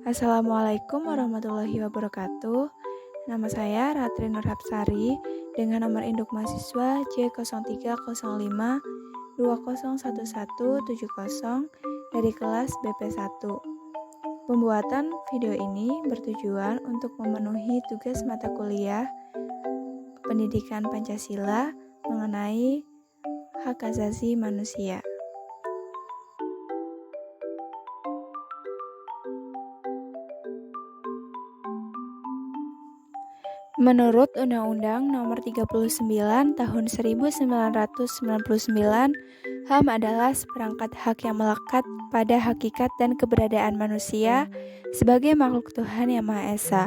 Assalamualaikum warahmatullahi wabarakatuh. Nama saya Ratri Nurhapsari dengan nomor induk mahasiswa C0305 201170 dari kelas BP1. Pembuatan video ini bertujuan untuk memenuhi tugas mata kuliah Pendidikan Pancasila mengenai hak asasi manusia. Menurut Undang-Undang Nomor 39 Tahun 1999, HAM adalah seperangkat hak yang melekat pada hakikat dan keberadaan manusia sebagai makhluk Tuhan Yang Maha Esa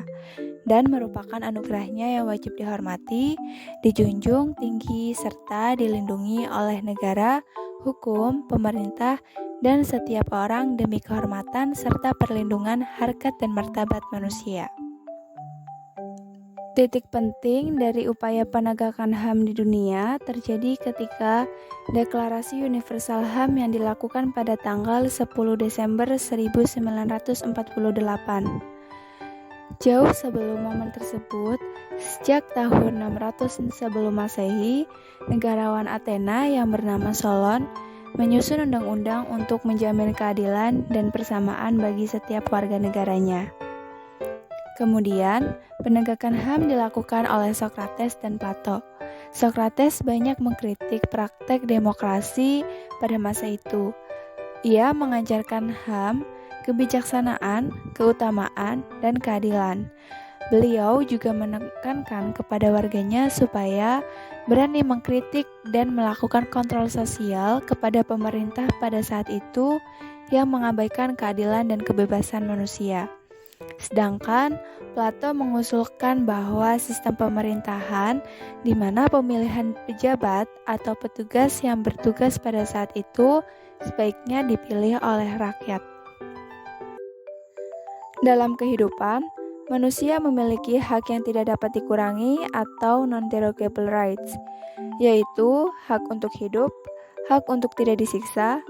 dan merupakan anugerahnya yang wajib dihormati, dijunjung tinggi, serta dilindungi oleh negara, hukum, pemerintah, dan setiap orang demi kehormatan serta perlindungan harkat dan martabat manusia. Titik penting dari upaya penegakan HAM di dunia terjadi ketika Deklarasi Universal HAM yang dilakukan pada tanggal 10 Desember 1948. Jauh sebelum momen tersebut, sejak tahun 600 sebelum Masehi, negarawan Athena yang bernama Solon menyusun undang-undang untuk menjamin keadilan dan persamaan bagi setiap warga negaranya. Kemudian, penegakan HAM dilakukan oleh Socrates dan Plato. Socrates banyak mengkritik praktek demokrasi pada masa itu. Ia mengajarkan HAM, kebijaksanaan, keutamaan, dan keadilan. Beliau juga menekankan kepada warganya supaya berani mengkritik dan melakukan kontrol sosial kepada pemerintah pada saat itu yang mengabaikan keadilan dan kebebasan manusia. Sedangkan Plato mengusulkan bahwa sistem pemerintahan di mana pemilihan pejabat atau petugas yang bertugas pada saat itu sebaiknya dipilih oleh rakyat. Dalam kehidupan, manusia memiliki hak yang tidak dapat dikurangi atau non-derogable rights, yaitu hak untuk hidup, hak untuk tidak disiksa,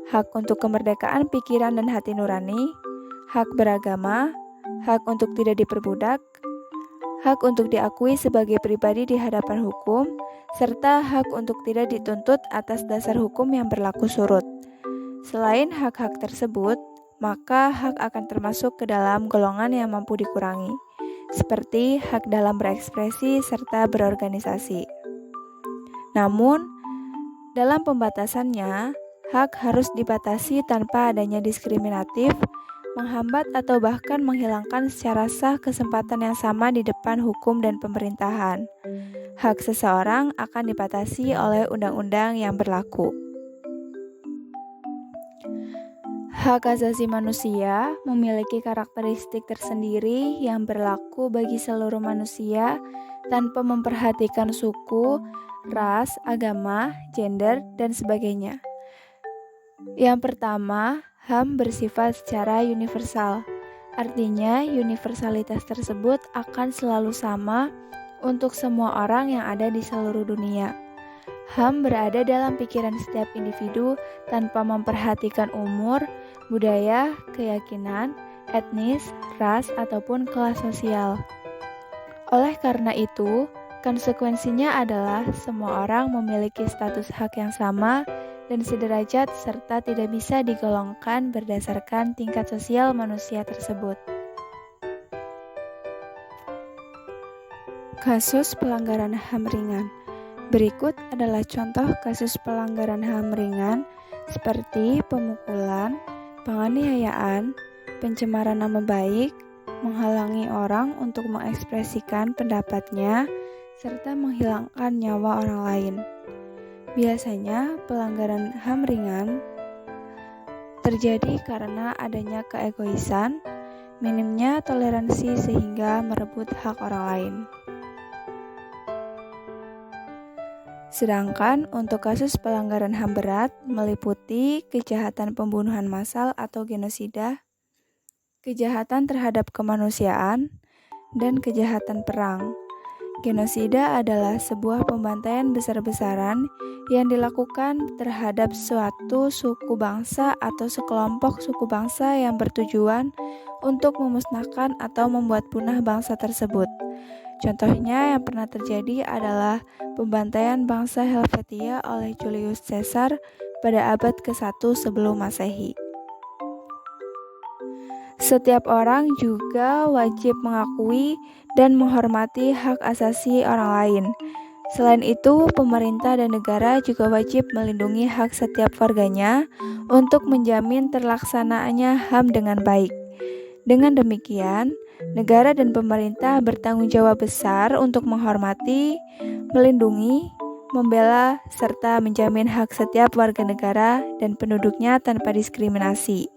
hak untuk kemerdekaan pikiran dan hati nurani, hak beragama, hak untuk tidak diperbudak, hak untuk diakui sebagai pribadi di hadapan hukum, serta hak untuk tidak dituntut atas dasar hukum yang berlaku surut. Selain hak-hak tersebut, maka hak akan termasuk ke dalam golongan yang mampu dikurangi, seperti hak dalam berekspresi serta berorganisasi. Namun, dalam pembatasannya, hak harus dibatasi tanpa adanya diskriminatif, menghambat atau bahkan menghilangkan secara sah kesempatan yang sama di depan hukum dan pemerintahan. Hak seseorang akan dibatasi oleh undang-undang yang berlaku. Hak asasi manusia memiliki karakteristik tersendiri yang berlaku bagi seluruh manusia tanpa memperhatikan suku, ras, agama, gender, dan sebagainya. Yang pertama, HAM bersifat secara universal. Artinya, universalitas tersebut akan selalu sama untuk semua orang yang ada di seluruh dunia. HAM berada dalam pikiran setiap individu tanpa memperhatikan umur, budaya, keyakinan, etnis, ras, ataupun kelas sosial. Oleh karena itu, konsekuensinya adalah semua orang memiliki status hak yang sama dan sederajat serta tidak bisa digolongkan berdasarkan tingkat sosial manusia tersebut. Kasus pelanggaran HAM ringan. Berikut adalah contoh kasus pelanggaran HAM ringan seperti pemukulan, penganiayaan, pencemaran nama baik, menghalangi orang untuk mengekspresikan pendapatnya, serta menghilangkan nyawa orang lain. Biasanya, pelanggaran HAM ringan terjadi karena adanya keegoisan, minimnya toleransi sehingga merebut hak orang lain. Sedangkan untuk kasus pelanggaran HAM berat meliputi kejahatan pembunuhan massal atau genosida, kejahatan terhadap kemanusiaan, dan kejahatan perang, Genosida adalah sebuah pembantaian besar-besaran yang dilakukan terhadap suatu suku bangsa atau sekelompok suku bangsa yang bertujuan untuk memusnahkan atau membuat punah bangsa tersebut. Contohnya yang pernah terjadi adalah pembantaian bangsa Helvetia oleh Julius Caesar pada abad ke-1 sebelum Masehi. Setiap orang juga wajib mengakui dan menghormati hak asasi orang lain. Selain itu, pemerintah dan negara juga wajib melindungi hak setiap warganya untuk menjamin terlaksanaannya HAM dengan baik. Dengan demikian, negara dan pemerintah bertanggung jawab besar untuk menghormati, melindungi, membela, serta menjamin hak setiap warga negara dan penduduknya tanpa diskriminasi.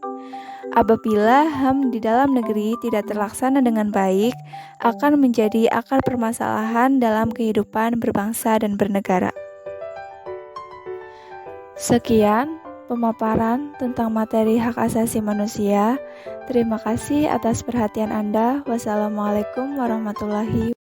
Apabila HAM di dalam negeri tidak terlaksana dengan baik, akan menjadi akar permasalahan dalam kehidupan berbangsa dan bernegara. Sekian pemaparan tentang materi hak asasi manusia. Terima kasih atas perhatian Anda. Wassalamualaikum warahmatullahi wabarakatuh.